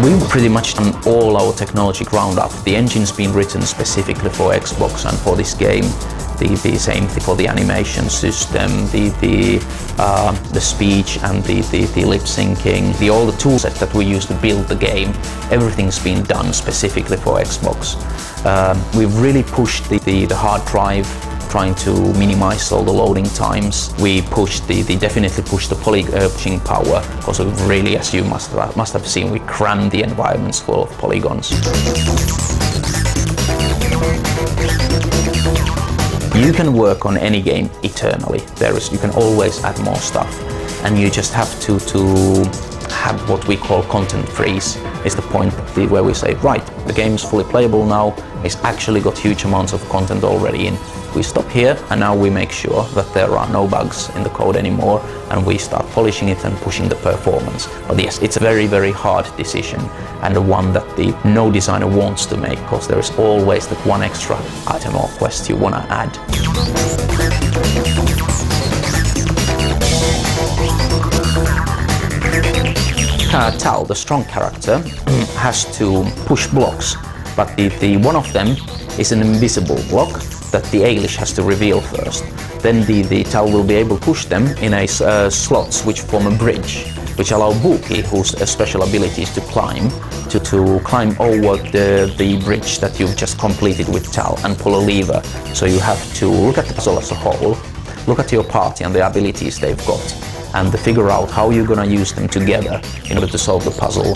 We've pretty much done all our technology ground up. The engine's been written specifically for Xbox and for this game. The same thing for the animation system, the speech and the lip syncing, all the tool set that we use to build the game. Everything's been done specifically for Xbox. We've really pushed the hard drive, trying to minimize all the loading times. We pushed definitely pushed the pushing power, because we really, as you must have seen, we crammed the environments full of polygons. You can work on any game eternally. You can always add more stuff, and you just have to have what we call content freeze. Is the point where we say, right, the game is fully playable now, it's actually got huge amounts of content already in. We stop here, and now we make sure that there are no bugs in the code anymore, and we start polishing it and pushing the performance. But yes, it's a very, very hard decision, and the one that no designer wants to make, because there is always that one extra item or quest you want to add. Tal, the strong character, has to push blocks, but one of them is an invisible block that the Ailish has to reveal first. Then the Tal will be able to push them in slots which form a bridge, which allow Buki, whose special ability is to climb, to climb over the bridge that you've just completed with Tal and pull a lever. So you have to look at the puzzle as a whole, look at your party and the abilities they've got, and figure out how you're gonna use them together in order to solve the puzzle.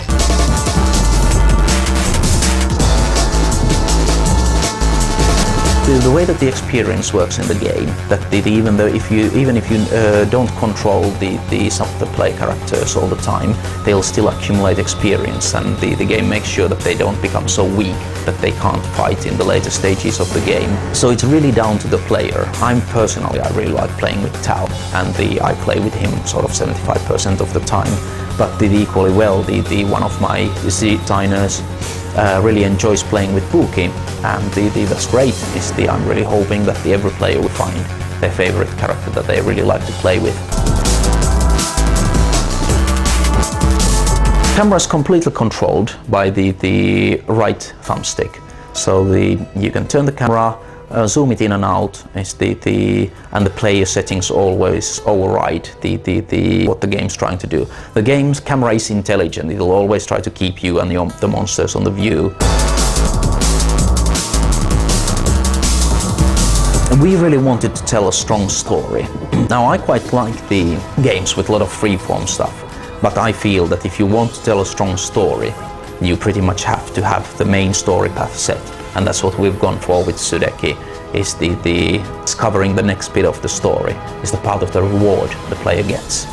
The way that the experience works in the game, that even if you don't control some of the play characters all the time, they'll still accumulate experience, and the game makes sure that they don't become so weak that they can't fight in the later stages of the game. So it's really down to the player. I really like playing with Tal, and I play with him sort of 75% of the time. But equally well, one of my designers really enjoys playing with Buki, and that's great. I'm really hoping that every player will find their favorite character that they really like to play with. Camera is completely controlled by the right thumbstick, so you can turn the camera, zoom it in and out, and the player settings always override what the game's trying to do. The game's camera is intelligent. It'll always try to keep you and the monsters on the view. And we really wanted to tell a strong story. Now, I quite like the games with a lot of freeform stuff, but I feel that if you want to tell a strong story, you pretty much have to have the main story path set. And that's what we've gone for with Sudeki, is discovering the next bit of the story, is the part of the reward the player gets.